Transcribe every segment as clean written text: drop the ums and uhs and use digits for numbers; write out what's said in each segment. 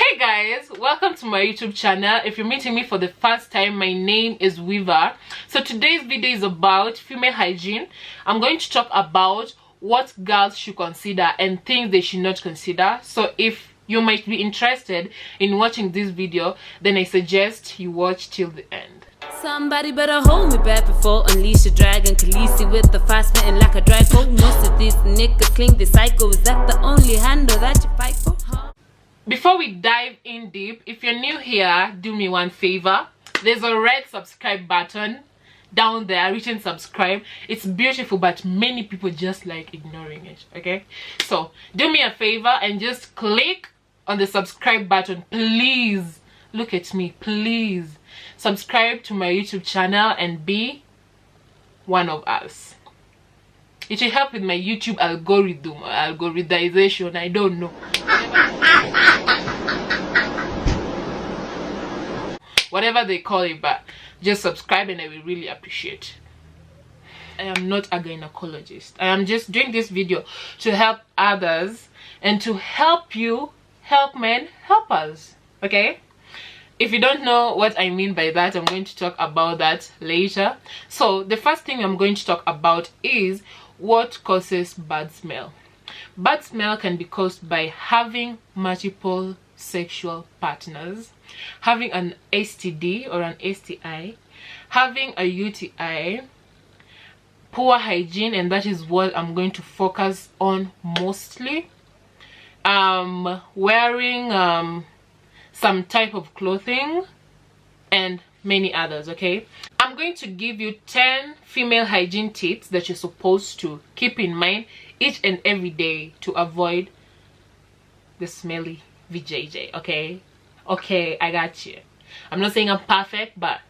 Hey guys, welcome to my YouTube channel. If you're meeting me for the first time, my name is Weaver. So today's video is about female hygiene. I'm going to talk about what girls should consider and things they should not consider. So if you might be interested in watching this video, then I suggest you watch till the end. Somebody better hold me back before unleash a dragon. Khaleesi with the fast spitting like a draco. Most of these niggas cling the psycho. Is that the only handle that you fight for? Before we dive in deep, if you're new here, do me one favor. There's a red subscribe button down there written subscribe. It's beautiful, but many people just like ignoring it. Okay, so do me a favor and just click on the subscribe button. Please look at me, please subscribe to my YouTube channel and be one of us. It will help with my YouTube algorithm or algorithmization, I don't know, whatever they call it, but just subscribe and I will really appreciate. I am not a gynecologist. I am just doing this video to help others and to help you help men help us. Okay, if you don't know what I mean by that, I'm going to talk about that later. So the first thing I'm going to talk about is what causes bad smell. Bad smell can be caused by having multiple sexual partners, having an STD or an STI, having a UTI, poor hygiene, and that is what I'm going to focus on mostly, wearing some type of clothing, and many others. Okay, I'm going to give you 10 female hygiene tips that you're supposed to keep in mind each and every day to avoid the smelly VJJ. Okay, I got you. I'm not saying I'm perfect, but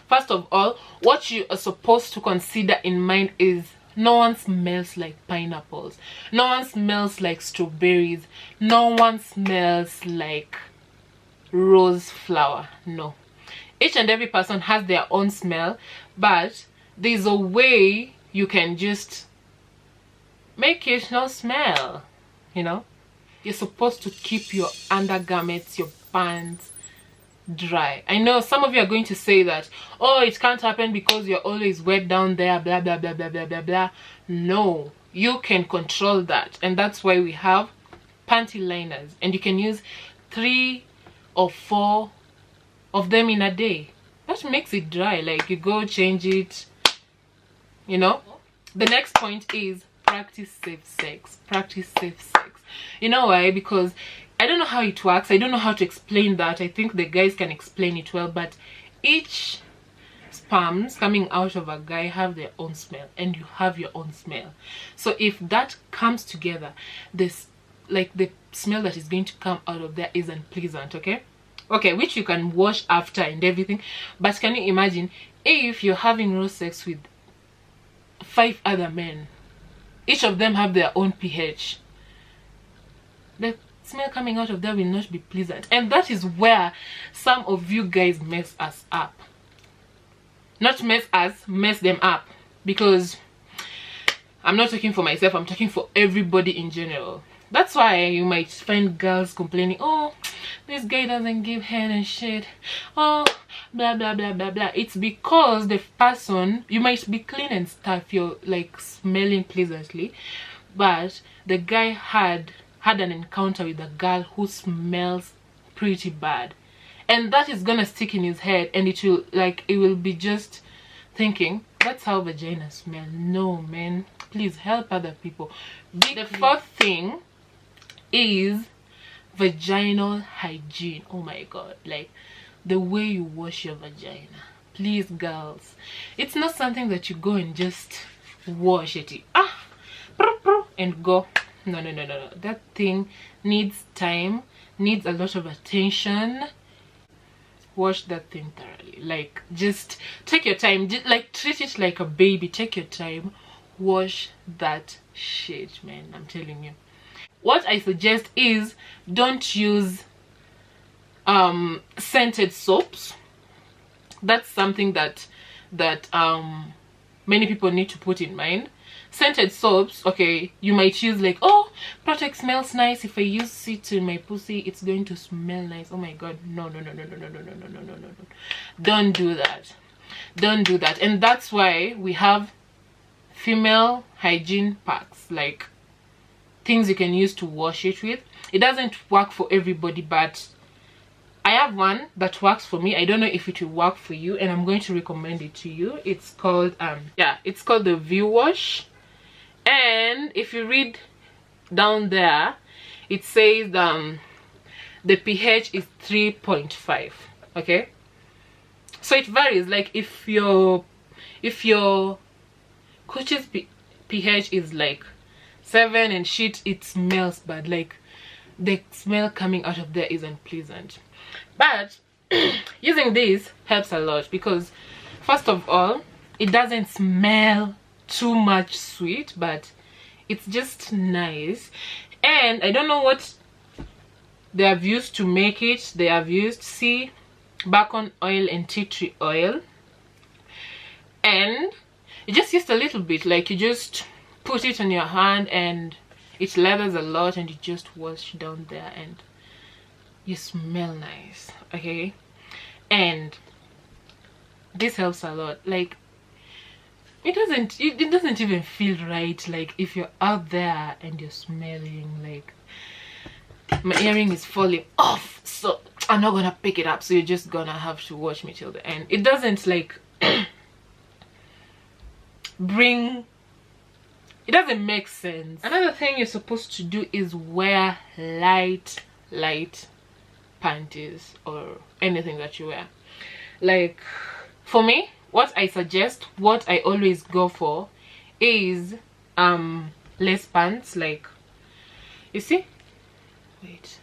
first of all, what you are supposed to consider in mind is no one smells like pineapples, no one smells like strawberries, no one smells like rose flower. No, each and every person has their own smell, but there's a way you can just make it not smell. You know, you're supposed to keep your undergarments, your pants dry. I know some of you are going to say that, oh, it can't happen because you're always wet down there, blah blah blah blah blah blah blah. No, you can control that, and that's why we have panty liners, and you can use 3 or 4 of them in a day. That makes it dry. Like, you go change it, you know. The next point is practice safe sex. Practice safe sex. You know why? Because I don't know how it works. I don't know how to explain that. I think the guys can explain it well, but each sperms coming out of a guy have their own smell, and you have your own smell. So if that comes together, this, like, the smell that is going to come out of there is unpleasant. Okay, which you can wash after and everything, but can you imagine if you're having raw sex with 5 other men, each of them have their own pH? The smell coming out of there will not be pleasant, and that is where some of you guys mess us up. Not mess us, mess them up, because I'm not talking for myself, I'm talking for everybody in general. That's why you might find girls complaining, oh, this guy doesn't give head and shit, oh, blah blah blah blah blah. It's because the person, you might be clean and stuff, you're like smelling pleasantly, but the guy had an encounter with a girl who smells pretty bad, and that is gonna stick in his head, and it will be just thinking that's how vagina smell. No, man, please help other people. The fourth thing is vaginal hygiene. Oh my god, like the way you wash your vagina. Please, girls, it's not something that you go and just wash it and go. No, that thing needs time, needs a lot of attention. Wash that thing thoroughly. Like, just take your time, just like treat it like a baby. Take your time, wash that shit, man, I'm telling you. What I suggest is don't use scented soaps. That's something that many people need to put in mind. scented soaps, okay, you might use like, oh, product smells nice, if I use it in my pussy it's going to smell nice. Oh my god, no, don't do that. Don't do that. And that's why we have female hygiene packs, like things you can use to wash it with. It doesn't work for everybody, but I have one that works for me. I don't know if it will work for you, and I'm going to recommend it to you. It's called it's called the View Wash. And if you read down there, it says the pH is 3.5. okay, so it varies. Like if your coochie's pH is like 7 and shit, it smells bad. Like the smell coming out of there isn't pleasant. But using this helps a lot, because first of all, it doesn't smell too much sweet, but it's just nice. And I don't know what they have used to make it. They have used sea bacon oil and tea tree oil, and you just use a little bit. Like you just put it on your hand and it lathers a lot, and you just wash down there and you smell nice. Okay, and this helps a lot. Like it doesn't even feel right, like if you're out there and you're smelling like my earring is falling off, so I'm not gonna pick it up, so you're just gonna have to watch me till the end. It doesn't like it doesn't make sense. Another thing you're supposed to do is wear light panties or anything that you wear. Like for me, what I suggest, what I always go for is lace pants. Like, you see, wait,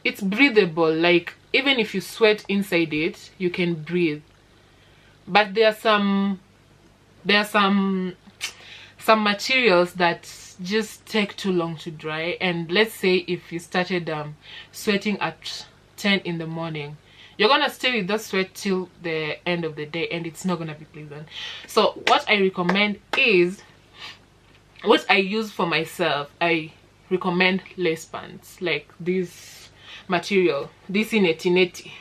it's breathable. Like even if you sweat inside it, you can breathe. But there are some materials that just take too long to dry. And let's say if you started sweating at 10 in the morning, you're gonna stay with that sweat till the end of the day, and it's not gonna be pleasant. So what I recommend is, what I use for myself, I recommend lace pants. Like this material, this neti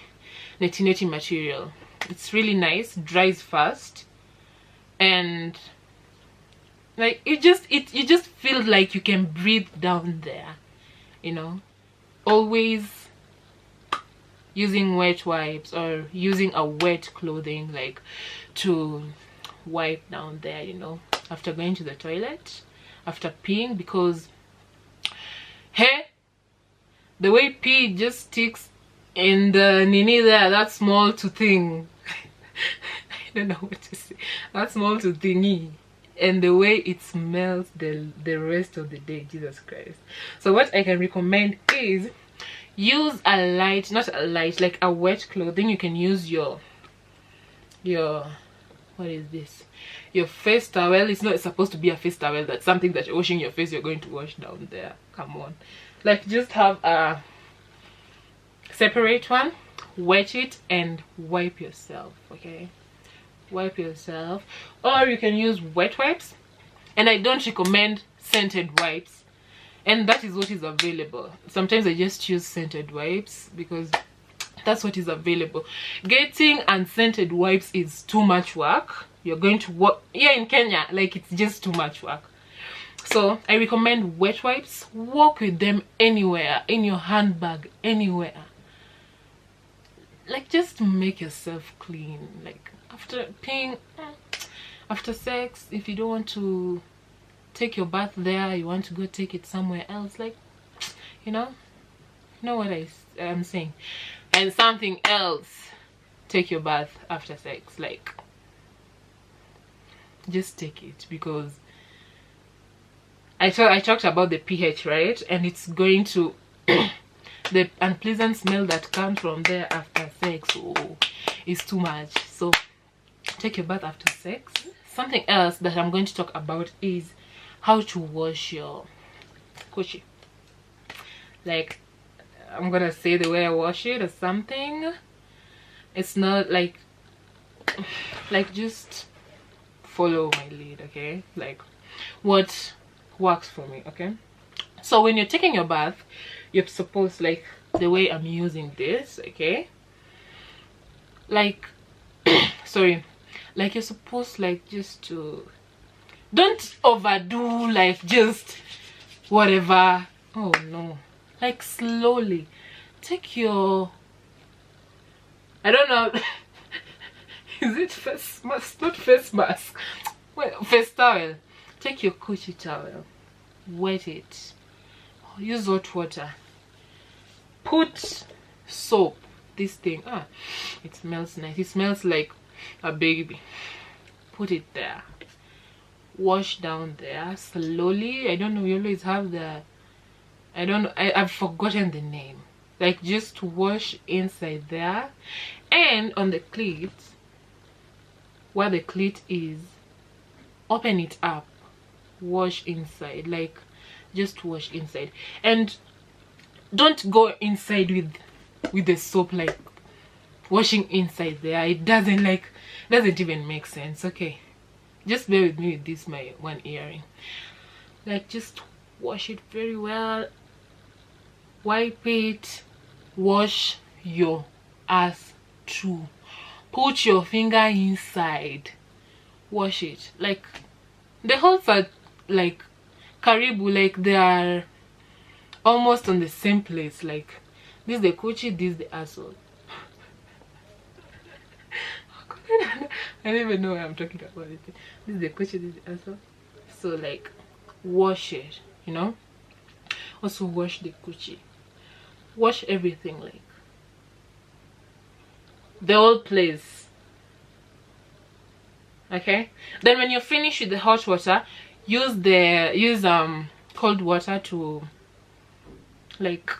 material. It's really nice, dries fast, and like you just feel like you can breathe down there, you know. Always using wet wipes or using a wet clothing, like to wipe down there, you know, after going to the toilet, after peeing, because hey, the way pee just sticks in the nini there, that small to thing I don't know what to say, that small to thingy, and the way it smells the rest of the day, Jesus Christ. So what I can recommend is use a light, not a light, like a wet clothing. You can use your what is this, your face towel. It's not supposed to be a face towel, that's something that you're washing your face, you're going to wash down there. Come on, like just have a separate one, wet it and wipe yourself. Okay, wipe yourself. Or you can use wet wipes, and I don't recommend scented wipes, and that is what is available. Sometimes I just use scented wipes because that's what is available. Getting unscented wipes is too much work. You're going to work here in Kenya, like it's just too much work. So I recommend wet wipes. Walk with them anywhere, in your handbag, anywhere. Like just make yourself clean. Like after peeing, after sex, if you don't want to take your bath there, you want to go take it somewhere else, like, you know what I'm saying. And something else, take your bath after sex. Like just take it, because I talked about the pH, right? And it's going to the unpleasant smell that comes from there after sex, oh, is too much. So take your bath after sex. Something else that I'm going to talk about is how to wash your coochie. Like, I'm gonna say the way I wash it or something. It's not like just follow my lead, okay? Like what works for me, okay? So when you're taking your bath, you're supposed, like the way I'm using this, okay, like sorry, like you're supposed like just to don't overdo, like just whatever. Oh no, like slowly take your, I don't know is it face mask? Not face mask, well, face towel. Take your coochie towel, wet it, use hot water, put soap, this thing, it smells nice, it smells like a baby. Put it there, wash down there slowly. I don't know, you always have the, I don't know, I've forgotten the name. Like just wash inside there, and on the clit, where the clit is, open it up, wash inside, like just wash inside, and don't go inside with the soap, like washing inside there. It doesn't even make sense, okay? Just bear with me with this, my one earring. Like just wash it very well, wipe it, wash your ass too, put your finger inside, wash it. Like the holes are like karibu, like they are almost on the same place. Like this is the coochie, this is the asshole. I don't even know what I'm talking about it. This is the coochie, this is the asshole. So like wash it, you know. Also wash the coochie, wash everything, like the whole place, okay? Then when you're finished with the hot water, use cold water to, like,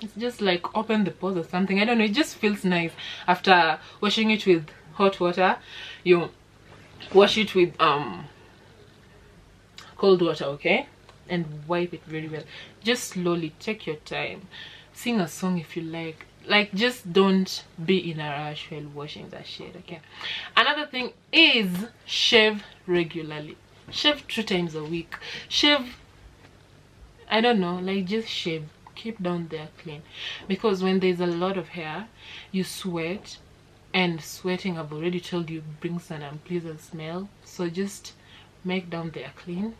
it's just like open the pores or something. I don't know, it just feels nice after washing it with hot water. You wash it with cold water, okay, and wipe it very well. Just slowly, take your time, sing a song if you like just don't be in a rush while washing that shit, okay? Another thing is shave regularly. Shave 2 times a week. Shave, I don't know, like just shave, keep down there clean, because when there's a lot of hair, you sweat, and sweating, I've already told you, brings an unpleasant smell. So just make down there clean.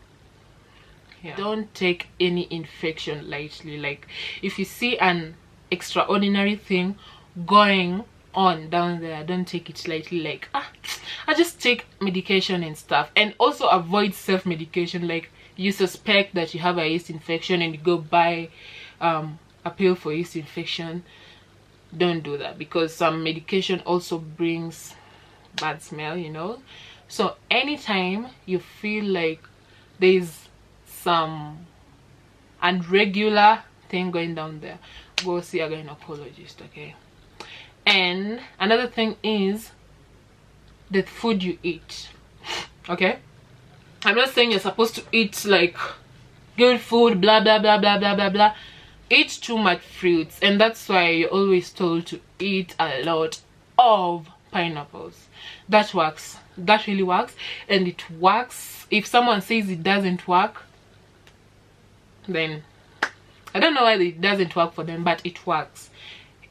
Yeah. Don't take any infection lightly. Like if you see an extraordinary thing going on down there, don't take it lightly. Like I just take medication and stuff. And also avoid self-medication. Like you suspect that you have a yeast infection and you go buy a pill for yeast infection. Don't do that, because some medication also brings bad smell, you know. So anytime you feel like there's some irregular thing going down there, go see a gynecologist, okay? And another thing is the food you eat, okay? I'm not saying you're supposed to eat like good food, blah blah blah blah blah blah blah. Eat too much fruits, and that's why you're always told to eat a lot of pineapples. That works, that really works, and it works. If someone says it doesn't work, then I don't know why it doesn't work for them, but it works.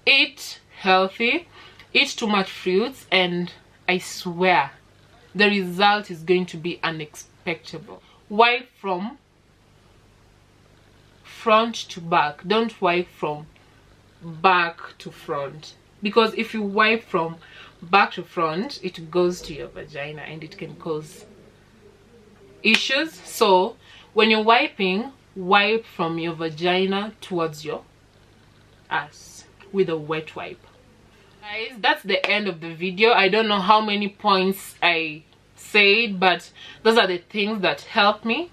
Eat healthy, eat too much fruits, and I swear the result is going to be unexpected. Wipe from front to back, don't wipe from back to front, because if you wipe from back to front, it goes to your vagina and it can cause issues. So when you're wiping, wipe from your vagina towards your ass with a wet wipe. Guys, that's the end of the video. I don't know how many points I said, but those are the things that help me,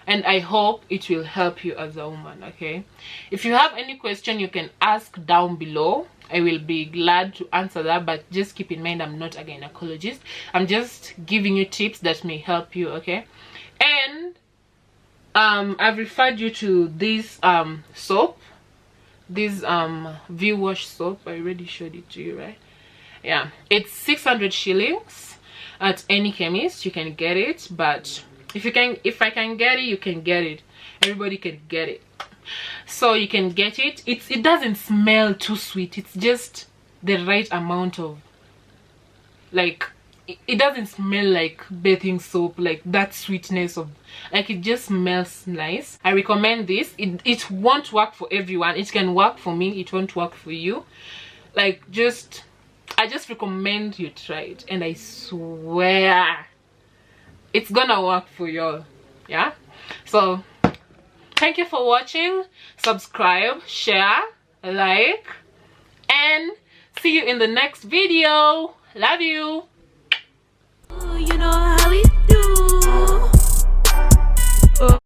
and I hope it will help you as a woman, okay? If you have any question, you can ask down below. I will be glad to answer that, but just keep in mind I'm not a gynecologist. I'm just giving you tips that may help you, okay? And I've referred you to this soap, this V-Wash soap. I already showed it to you, right? Yeah, it's 600 shillings. at any chemist. You can get it, but if I can get it, you can get it. Everybody can get it. So you can get it. It doesn't smell too sweet. It's just the right amount of, like, it doesn't smell like bathing soap, like that sweetness of, like, it just smells nice. I recommend this. It won't work for everyone. It can work for me, it won't work for you. Like, I just recommend you try it, and I swear it's gonna work for y'all. Yeah, so thank you for watching. Subscribe, share, like, and see you in the next video. Love you. You know how we do.